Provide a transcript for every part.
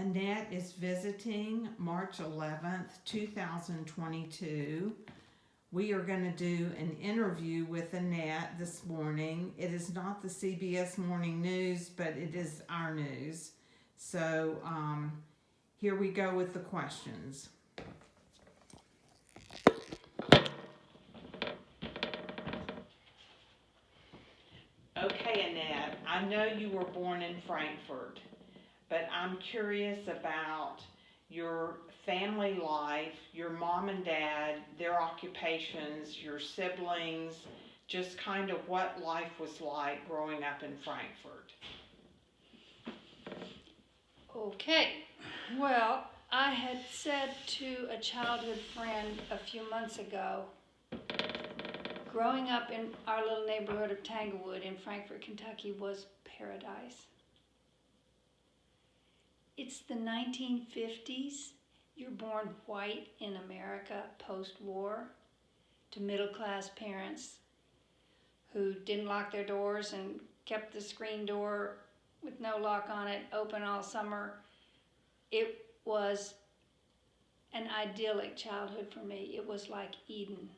Annette is visiting March 11th, 2022. We are going to do an interview with Annette this morning. It is not the CBS Morning News, but it is our news. So here we go with the questions. Okay, Annette, I know you were born in Frankfurt, but I'm curious about your family life, your mom and dad, their occupations, your siblings, just kind of what life was like growing up in Frankfurt. Okay, well, I had said to a childhood friend a few months ago, growing up in our little neighborhood of Tanglewood in Frankfort, Kentucky was paradise. It's the 1950s. You're born white in America post-war to middle-class parents who didn't lock their doors and kept the screen door with no lock on it open all summer. It was an idyllic childhood for me. It was like Eden.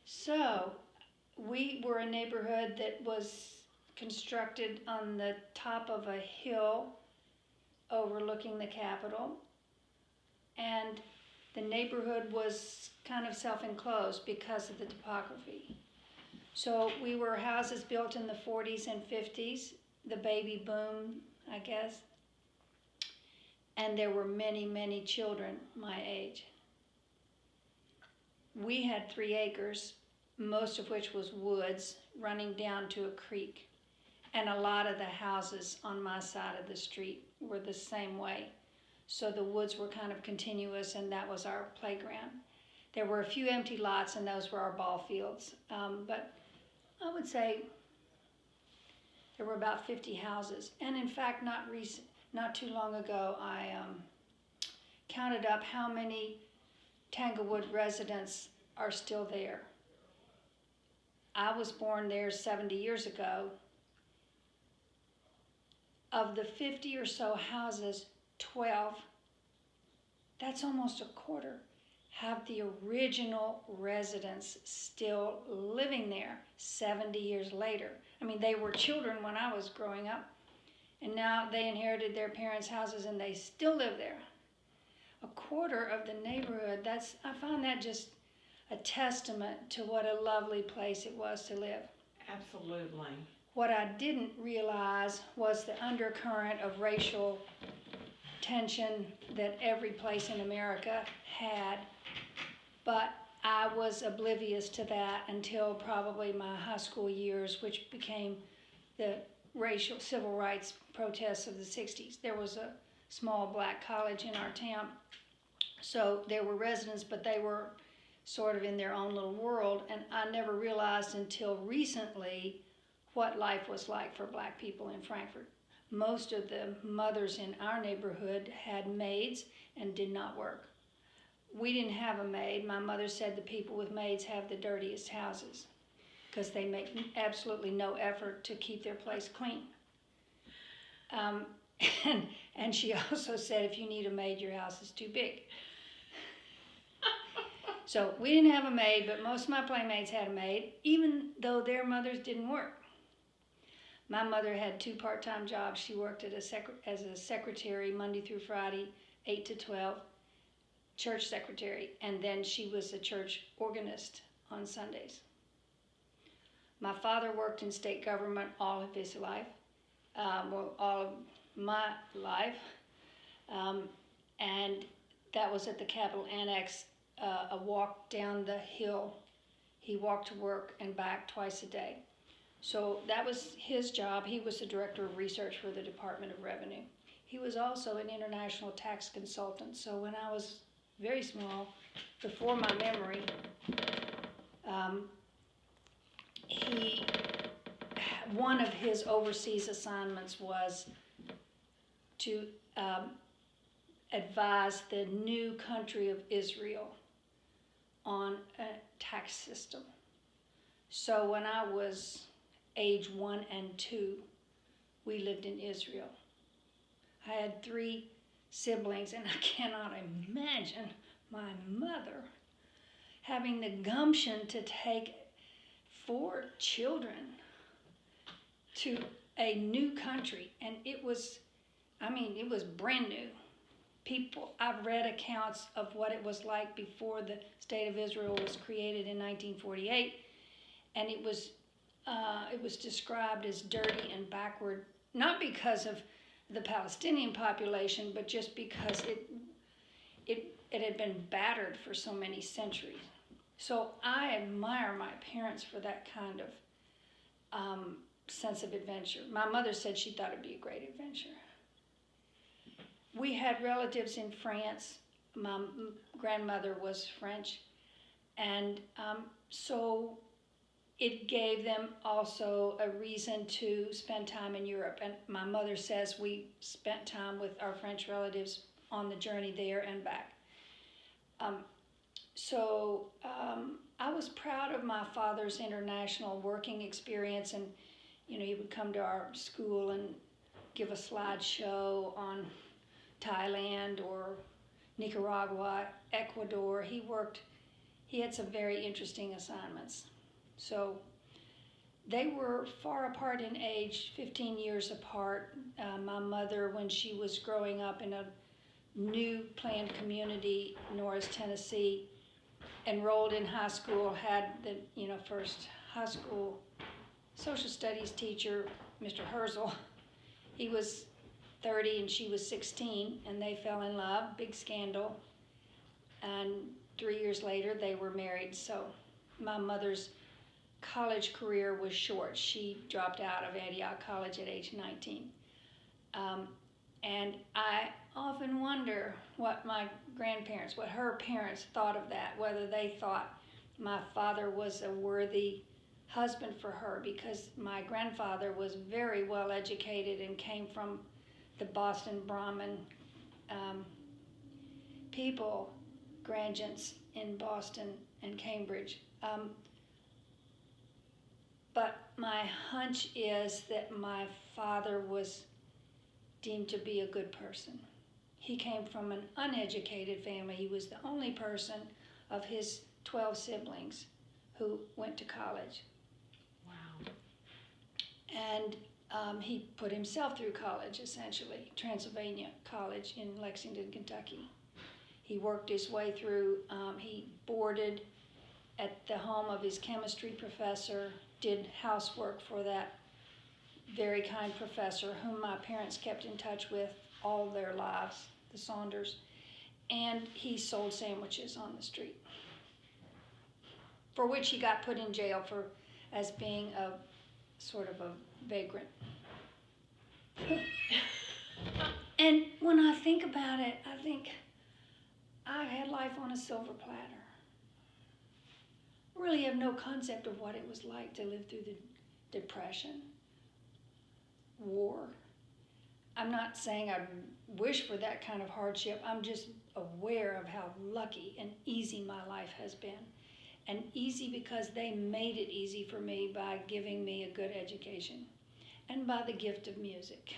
So we were a neighborhood that was constructed on the top of a hill overlooking the Capitol, and the neighborhood was kind of self-enclosed because of the topography. So we were houses built in the 40s and 50s, the baby boom, I guess, and there were many, many children my age. We had 3 acres, most of which was woods running down to a creek. And a lot of the houses on my side of the street were the same way. So the woods were kind of continuous, and that was our playground. There were a few empty lots, and those were our ball fields. But I would say there were about 50 houses. And in fact, not too long ago, I counted up how many Tanglewood residents are still there. I was born there 70 years ago. Of the 50 or so houses, 12, that's almost a quarter, have the original residents still living there 70 years later. I mean, they were children when I was growing up, and now they inherited their parents' houses and they still live there. A quarter of the neighborhood, I find that just a testament to what a lovely place it was to live. Absolutely. What I didn't realize was the undercurrent of racial tension that every place in America had, but I was oblivious to that until probably my high school years, which became the racial civil rights protests of the 60s. There was a small black college in our town, so there were residents, but they were sort of in their own little world, and I never realized until recently what life was like for black people in Frankfurt. Most of the mothers in our neighborhood had maids and did not work. We didn't have a maid. My mother said the people with maids have the dirtiest houses because they make absolutely no effort to keep their place clean. And she also said if you need a maid, your house is too big. So we didn't have a maid, but most of my playmates had a maid, even though their mothers didn't work. My mother had 2 part-time jobs. She worked as a secretary Monday through Friday, 8 to 12, church secretary, and then she was a church organist on Sundays. My father worked in state government all of his life, all of my life, and that was at the Capitol Annex, a walk down the hill. He walked to work and back twice a day. So that was his job. He was the director of research for the Department of Revenue. He was also an international tax consultant. So when I was very small, before my memory, one of his overseas assignments was to advise the new country of Israel on a tax system. So when I was age 1 and 2, we lived in Israel. I had 3 siblings, and I cannot imagine my mother having the gumption to take 4 children to a new country. And it was brand new. I've read accounts of what it was like before the State of Israel was created in 1948, and it was described as dirty and backward, not because of the Palestinian population, but just because it had been battered for so many centuries. So I admire my parents for that kind of sense of adventure. My mother said she thought it'd be a great adventure. We had relatives in France. My grandmother was French, and so it gave them also a reason to spend time in Europe. And my mother says we spent time with our French relatives on the journey there and back. I was proud of my father's international working experience, and he would come to our school and give a slideshow on Thailand or Nicaragua, Ecuador. He had some very interesting assignments. So they were far apart in age, 15 years apart. My mother, when she was growing up in a new planned community, Norris, Tennessee, enrolled in high school, had the first high school social studies teacher, Mr. Herzl. He was 30 and she was 16, and they fell in love, big scandal. And 3 years later, they were married. So my mother's college career was short. She dropped out of Antioch College at age 19. And I often wonder what her parents thought of that, whether they thought my father was a worthy husband for her, because my grandfather was very well educated and came from the Boston Brahmin people, Grandgents in Boston and Cambridge. But my hunch is that my father was deemed to be a good person. He came from an uneducated family. He was the only person of his 12 siblings who went to college. Wow. And he put himself through college, essentially, Transylvania College in Lexington, Kentucky. He worked his way through, he boarded at the home of his chemistry professor, did housework for that very kind professor whom my parents kept in touch with all their lives, the Saunders, and he sold sandwiches on the street, for which he got put in jail as being a sort of a vagrant. And when I think about it, I think I had life on a silver platter. I really have no concept of what it was like to live through the Depression, war. I'm not saying I wish for that kind of hardship. I'm just aware of how lucky and easy my life has been. And easy because they made it easy for me by giving me a good education and by the gift of music.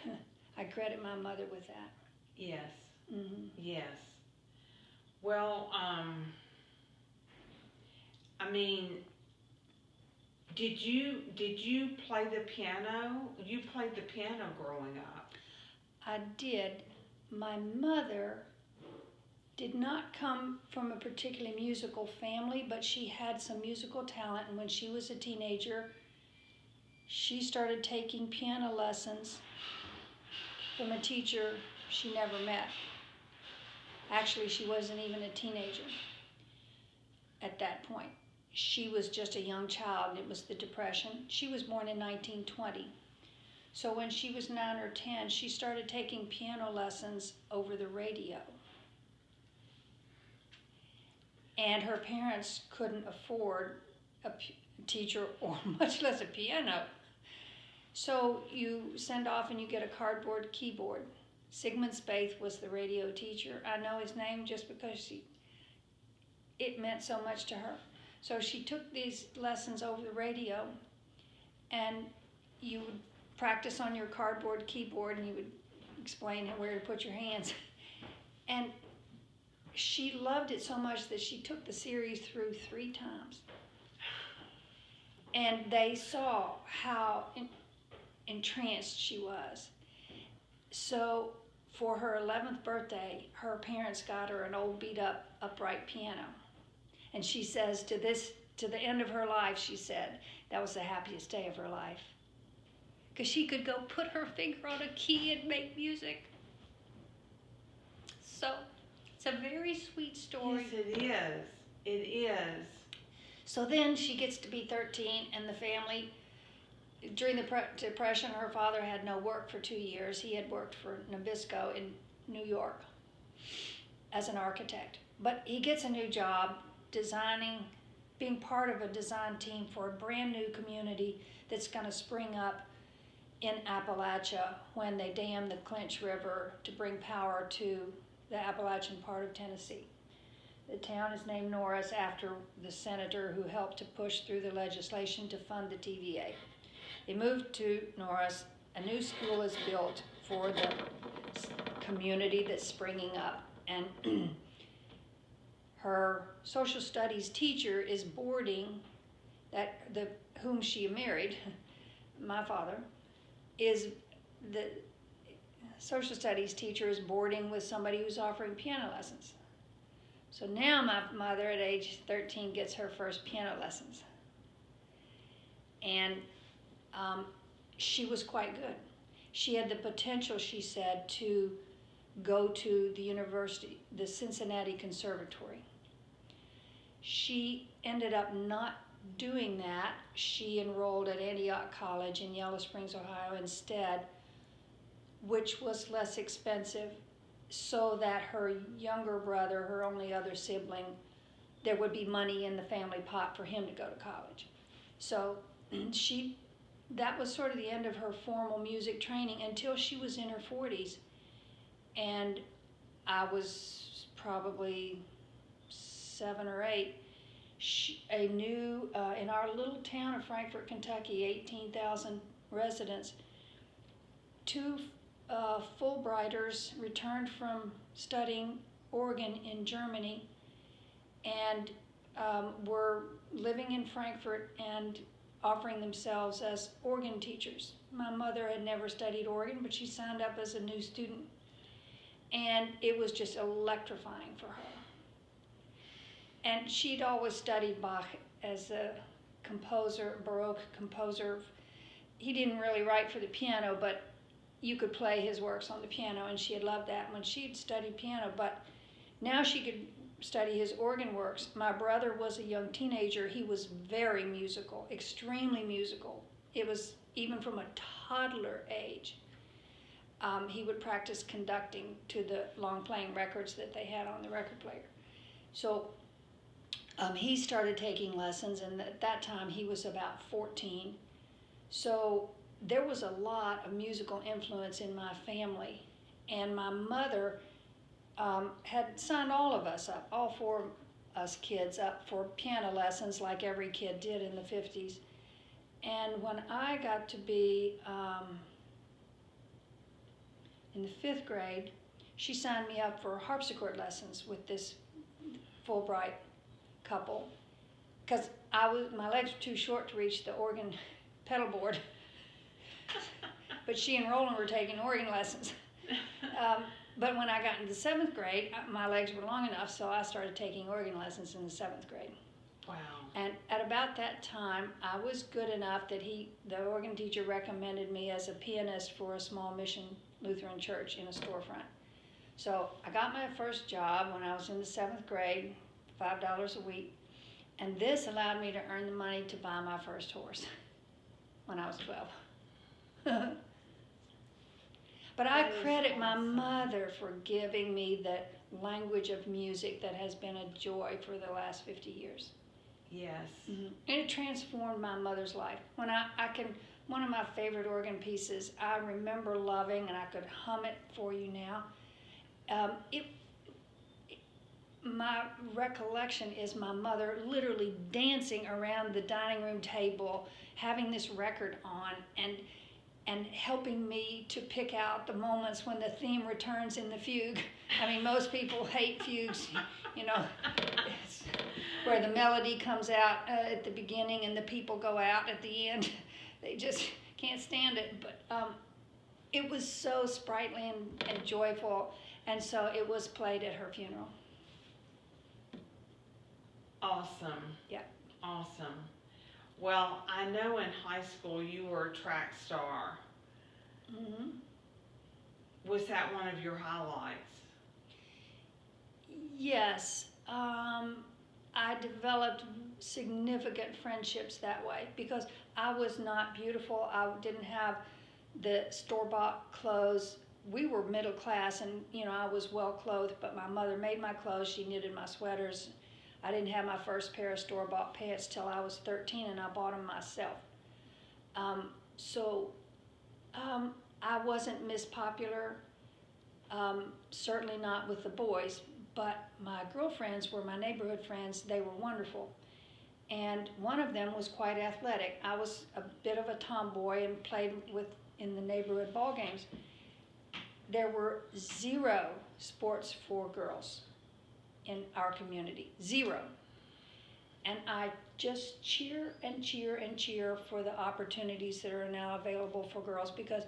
I credit my mother with that. Yes. Mm-hmm. Yes. Well, I mean, did you play the piano? You played the piano growing up. I did. My mother did not come from a particularly musical family, but she had some musical talent, and when she was a teenager, she started taking piano lessons from a teacher she never met. Actually, she wasn't even a teenager at that point. She was just a young child, and it was the Depression. She was born in 1920. So when she was 9 or 10, she started taking piano lessons over the radio. And her parents couldn't afford a teacher or much less a piano. So you send off and you get a cardboard keyboard. Sigmund Spaeth was the radio teacher. I know his name just because it meant so much to her. So she took these lessons over the radio, and you would practice on your cardboard keyboard, and you would explain where to put your hands. And she loved it so much that she took the series through 3 times. And they saw how entranced she was. So for her 11th birthday, her parents got her an old beat-up upright piano. And she says to the end of her life, she said, that was the happiest day of her life. Because she could go put her finger on a key and make music. So, it's a very sweet story. Yes, it is. It is. So then she gets to be 13, and the family, during the Depression, her father had no work for 2 years. He had worked for Nabisco in New York as an architect. But he gets a new job designing, being part of a design team for a brand new community that's going to spring up in Appalachia when they dam the Clinch River to bring power to the Appalachian part of Tennessee. The town is named Norris after the senator who helped to push through the legislation to fund the TVA. They moved to Norris. A new school is built for the community that's springing up. And her social studies teacher is boarding, whom she married, my father, is the social studies teacher is boarding with somebody who's offering piano lessons. So now my mother at age 13 gets her first piano lessons. And she was quite good. She had the potential, she said, to go to the university, the Cincinnati Conservatory. She ended up not doing that. She enrolled at Antioch College in Yellow Springs, Ohio instead, which was less expensive, so that her younger brother, her only other sibling, there would be money in the family pot for him to go to college. So that was sort of the end of her formal music training until she was in her 40s. And I was probably 7 or 8. In our little town of Frankfort, Kentucky, 18,000 residents, 2 Fulbrighters returned from studying organ in Germany and were living in Frankfort and offering themselves as organ teachers. My mother had never studied organ, but she signed up as a new student. And it was just electrifying for her. And she'd always studied Bach as a composer, Baroque composer. He didn't really write for the piano, but you could play his works on the piano, and she had loved that when she'd studied piano. But now she could study his organ works. My brother was a young teenager. He was very musical, extremely musical. It was even from a toddler age. He would practice conducting to the long-playing records that they had on the record player. So he started taking lessons, and at that time he was about 14. So there was a lot of musical influence in my family, and my mother had signed all of us up, all 4 us kids up for piano lessons like every kid did in the 50s. And when I got to be in the 5th grade, she signed me up for harpsichord lessons with this Fulbright couple, because my legs were too short to reach the organ pedal board. But she and Roland were taking organ lessons. But when I got into the 7th grade, my legs were long enough, so I started taking organ lessons in the 7th grade. Wow. And at about that time, I was good enough that the organ teacher recommended me as a pianist for a small mission Lutheran church in a storefront. So I got my first job when I was in the 7th grade, $5 a week. And this allowed me to earn the money to buy my first horse when I was 12. But I credit my mother for giving me the language of music that has been a joy for the last 50 years. Yes. Mm-hmm. And it transformed my mother's life. When one of my favorite organ pieces, I remember loving, and I could hum it for you now. My recollection is my mother literally dancing around the dining room table, having this record on, and helping me to pick out the moments when the theme returns in the fugue. I mean, most people hate fugues, you know, it's where the melody comes out at the beginning and the people go out at the end. They just can't stand it. But it was so sprightly and joyful, and so it was played at her funeral. Awesome. Yeah. Awesome. Well, I know in high school you were a track star. Mm-hmm. Was that one of your highlights? Yes. I developed significant friendships that way because I was not beautiful. I didn't have the store-bought clothes. We were middle class, and you know, I was well clothed, but my mother made my clothes. She knitted my sweaters. I didn't have my first pair of store-bought pants till I was 13, and I bought them myself. I wasn't Miss Popular, certainly not with the boys, but my girlfriends were my neighborhood friends. They were wonderful. And one of them was quite athletic. I was a bit of a tomboy and played in the neighborhood ball games. There were 0 sports for girls in our community, 0. And I just cheer and cheer and cheer for the opportunities that are now available for girls because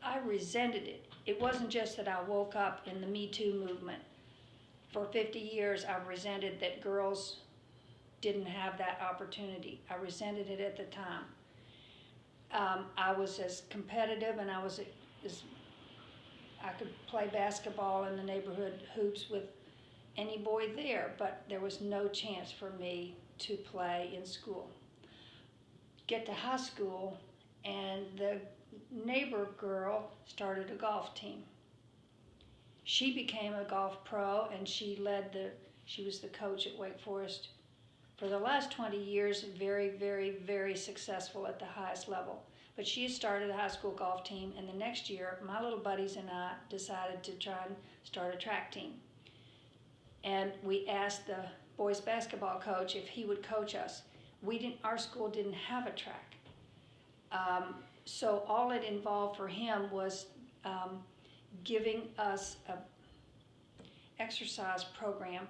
I resented it. It wasn't just that I woke up in the Me Too movement. For 50 years, I've resented that girls didn't have that opportunity. I resented it at the time. I was as competitive, and I could play basketball in the neighborhood hoops with any boy there, but there was no chance for me to play in school. Get to high school, and the neighbor girl started a golf team. She became a golf pro, and she was the coach at Wake Forest for the last 20 years, very, very, very successful at the highest level. But she started a high school golf team, and the next year, my little buddies and I decided to try and start a track team. And we asked the boys basketball coach if he would coach us. Our school didn't have a track. So all it involved for him was giving us an exercise program,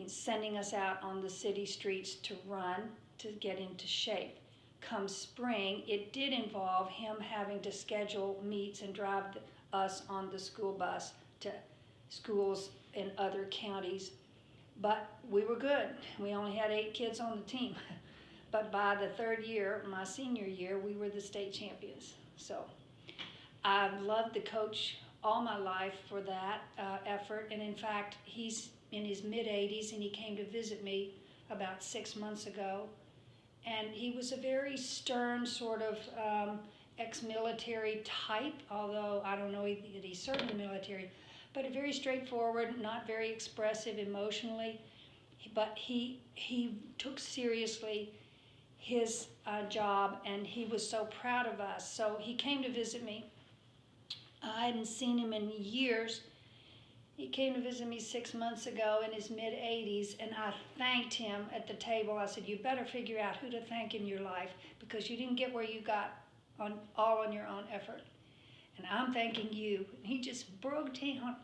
sending us out on the city streets to run, to get into shape. Come spring, it did involve him having to schedule meets and drive us on the school bus to schools in other counties. But we were good. We only had 8 kids on the team. But by the 3rd year, my senior year, we were the state champions. So I've loved the coach all my life for that effort. And in fact, he's in his mid-80s, and he came to visit me about 6 months ago. And he was a very stern sort of ex-military type, although I don't know that he's certainly military, but very straightforward, not very expressive emotionally. But he took seriously his job, and he was so proud of us. So he came to visit me. I hadn't seen him in years. He came to visit me 6 months ago in his mid-80s, and I thanked him at the table. I said, you better figure out who to thank in your life because you didn't get where you got all on your own effort. And I'm thanking you. And he just broke down.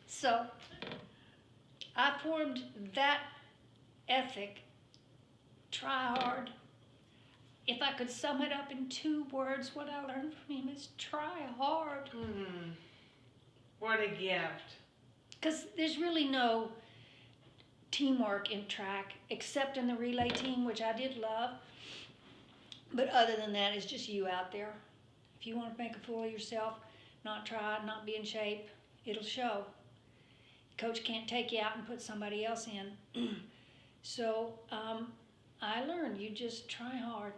So I formed that ethic, try hard. If I could sum it up in 2 words, what I learned from him is try hard. What a gift. Because there's really no teamwork in track, except in the relay team, which I did love. But other than that, it's just you out there. If you want to make a fool of yourself, not try, not be in shape, it'll show. Coach can't take you out and put somebody else in. So I learned you just try hard.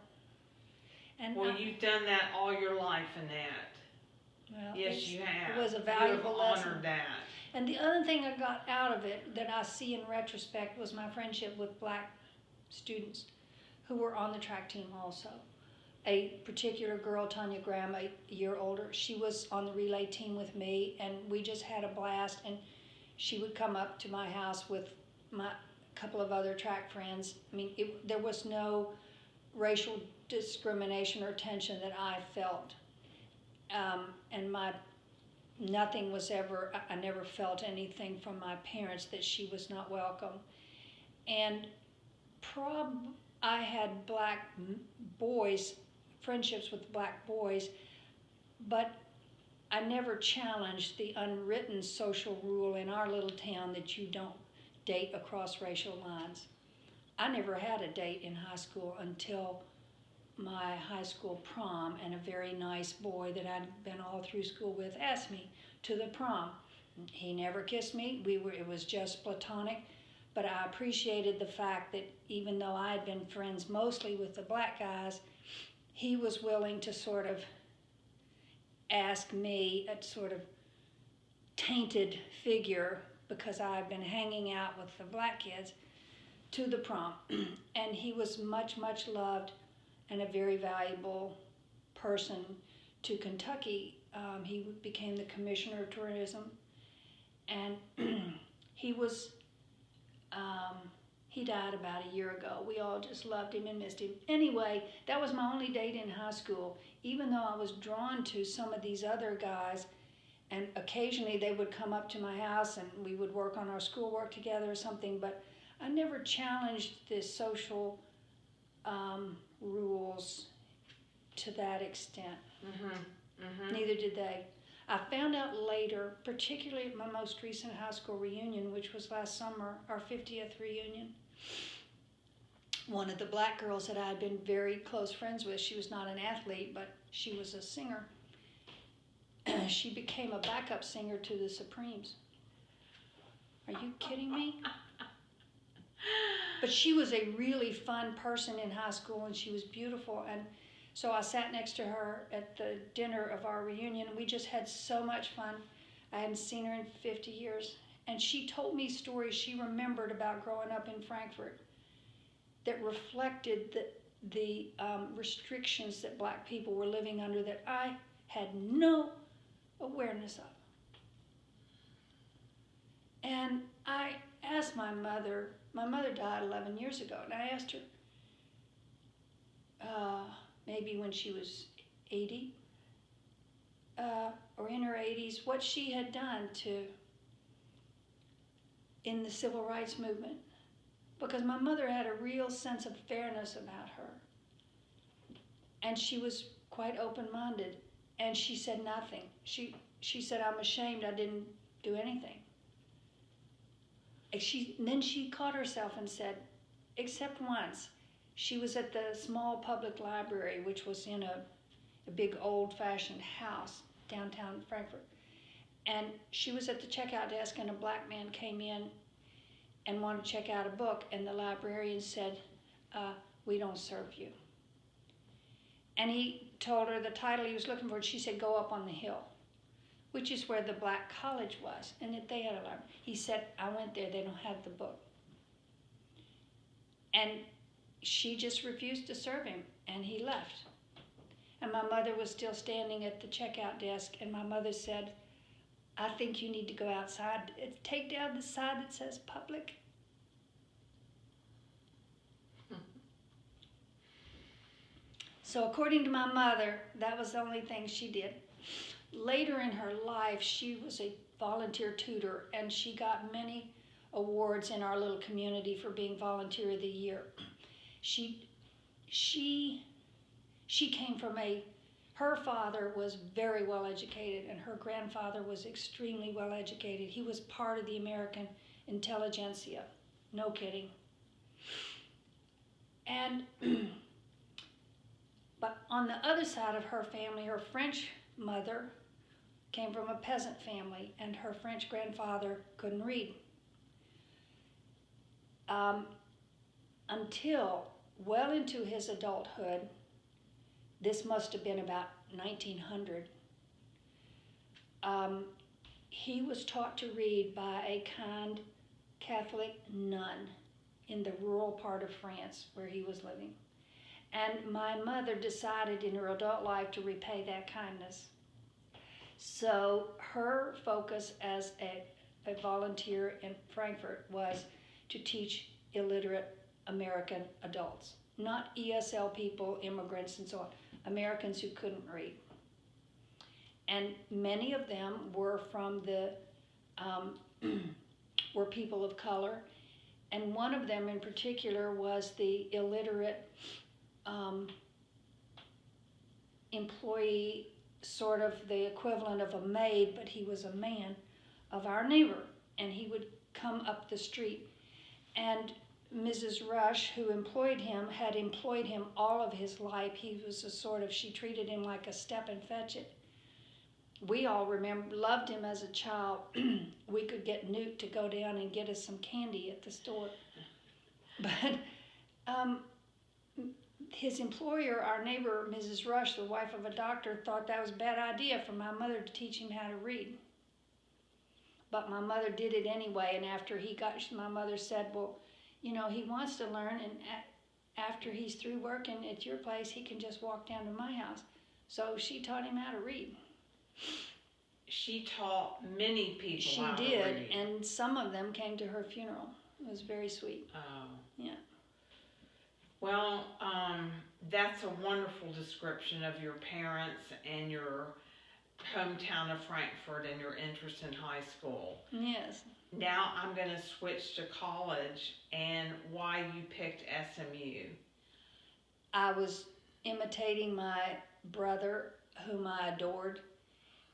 And well, you've done that all your life, Annette. Well, yes, you have. It was a valuable lesson. You have honored that. And the other thing I got out of it that I see in retrospect was my friendship with black students who were on the track team also. A particular girl, Tanya Graham, a year older, she was on the relay team with me, and we just had a blast. And she would come up to my house with couple of other track friends. I mean, there was no racial discrimination or tension that I felt. And nothing was ever, I never felt anything from my parents that she was not welcome. And I had black boys, friendships with black boys, but I never challenged the unwritten social rule in our little town that you don't date across racial lines. I never had a date in high school until my high school prom, and a very nice boy that I'd been all through school with asked me to the prom. He never kissed me. It was just platonic, but I appreciated the fact that even though I had been friends mostly with the black guys, he was willing to sort of ask me, a sort of tainted figure, because I had been hanging out with the black kids, to the prom. And he was much, much loved and a very valuable person to Kentucky. He became the commissioner of tourism, and he died about a year ago. We all just loved him and missed him. Anyway, that was my only date in high school, even though I was drawn to some of these other guys, and occasionally they would come up to my house and we would work on our schoolwork together or something, but I never challenged the social rules to that extent. Neither did they. I found out later, particularly at my most recent high school reunion, which was last summer, our 50th reunion, one of the black girls that I had been very close friends with, she was not an athlete, but she was a singer. She became a backup singer to the Supremes. Are you kidding me? But she was a really fun person in high school, and she was beautiful. And so I sat next to her at the dinner of our reunion. We just had so much fun. I hadn't seen her in 50 years. And she told me stories she remembered about growing up in Frankfurt that reflected the restrictions that black people were living under that I had no awareness of. And I asked my mother died 11 years ago, and I asked her, maybe when she was 80, or in her 80s, what she had done in the civil rights movement. Because my mother had a real sense of fairness about her. And she was quite open-minded, and she said nothing. She said, I'm ashamed I didn't do anything. Then she caught herself and said, except once. She was at the small public library, which was in a big old-fashioned house downtown Frankfurt. And she was at the checkout desk, and a black man came in and wanted to check out a book, and the librarian said, we don't serve you. And he told her the title he was looking for, and she said, go up on the hill, which is where the black college was, and they had a library. He said, I went there, they don't have the book. And she just refused to serve him, and he left. And my mother was still standing at the checkout desk, and my mother said, I think you need to go outside. Take down the sign that says public. So according to my mother, that was the only thing she did. Later in her life, she was a volunteer tutor, and she got many awards in our little community for being Volunteer of the Year. She came from her father was very well educated, and her grandfather was extremely well educated. He was part of the American intelligentsia. No kidding. And, but on the other side of her family, her French mother came from a peasant family, and her French grandfather couldn't read. Until well into his adulthood, this must have been about 1900, he was taught to read by a kind Catholic nun in the rural part of France where he was living. And my mother decided in her adult life to repay that kindness. So her focus as a volunteer in Frankfurt was to teach illiterate American adults. Not ESL people, immigrants and so on, Americans who couldn't read. And many of them were from the, were people of color. And one of them in particular was the illiterate employee, sort of the equivalent of a maid, but he was a man, of our neighbor. And he would come up the street. And Mrs. Rush, who employed him, had employed him all of his life. He was a sort of, she treated him like a step and fetch it. We all loved him as a child. We could get Newt to go down and get us some candy at the store. But his employer, our neighbor, Mrs. Rush, the wife of a doctor, thought that was a bad idea for my mother to teach him how to read. But my mother did it anyway, and after he got, my mother said, well, you know, he wants to learn, and after he's through working at your place, he can just walk down to my house. So she taught him how to read. She taught many people She how to did, read. and some of them came to her funeral. It was very sweet. Oh. Yeah. Well, that's a wonderful description of your parents and your hometown of Frankfort and your interest in high school. Yes. Now I'm going to switch to college and why you picked SMU. I was imitating my brother, whom I adored.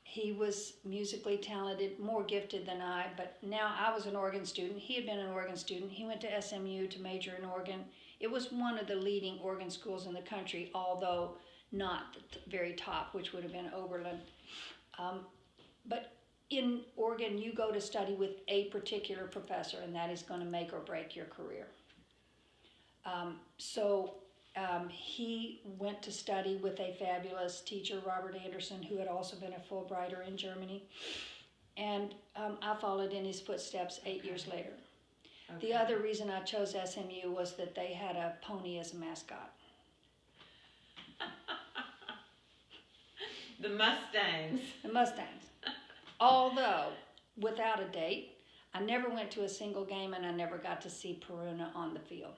He was musically talented, more gifted than I, but now I was an organ student. He had been an organ student. He went to SMU to major in organ. It was one of the leading organ schools in the country, although not the very top, which would have been Oberlin. But in organ, you go to study with a particular professor, and that is going to make or break your career. He went to study with a fabulous teacher, Robert Anderson, who had also been a Fulbrighter in Germany. And I followed in his footsteps 8 years later. Okay. The other reason I chose SMU was that they had a pony as a mascot. The Mustangs. The Mustangs. Although, without a date, I never went to a single game and I never got to see Peruna on the field.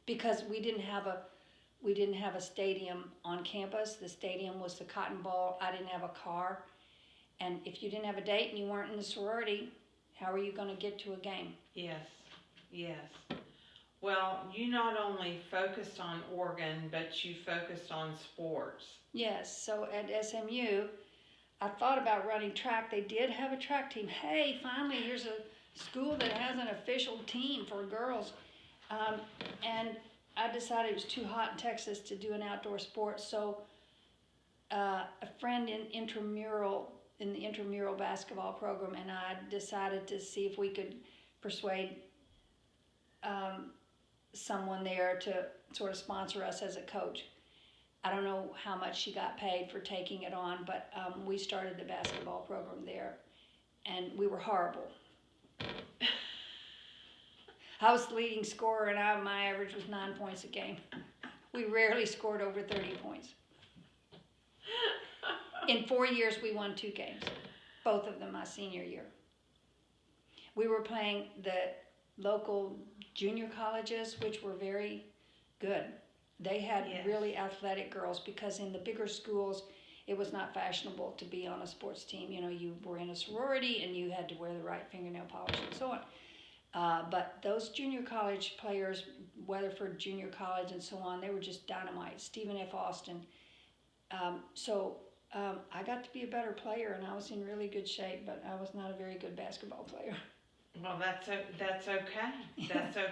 Because we didn't have a stadium on campus. The stadium was the Cotton Bowl. I didn't have a car. And if you didn't have a date and you weren't in the sorority, how are you going to get to a game? Yes, yes. Well, you not only focused on organ, but you focused on sports. Yes, so at SMU, I thought about running track. They did have a track team. Hey, finally, here's a school that has an official team for girls. And I decided it was too hot in Texas to do an outdoor sport, so a friend in the intramural basketball program and I decided to see if we could persuade someone there to sort of sponsor us as a coach. I don't know how much she got paid for taking it on, but we started the basketball program there, and we were horrible. I was the leading scorer, and my average was 9 points a game. We rarely scored over 30 points. In 4 years, we won 2 games, both of them my senior year. We were playing the local junior colleges, which were very good. They had really athletic girls because in the bigger schools, it was not fashionable to be on a sports team. You know, you were in a sorority and you had to wear the right fingernail polish and so on. But those junior college players, Weatherford Junior College and so on, they were just dynamite. Stephen F. Austin. I got to be a better player, and I was in really good shape, but I was not a very good basketball player. Well, that's okay. That's okay.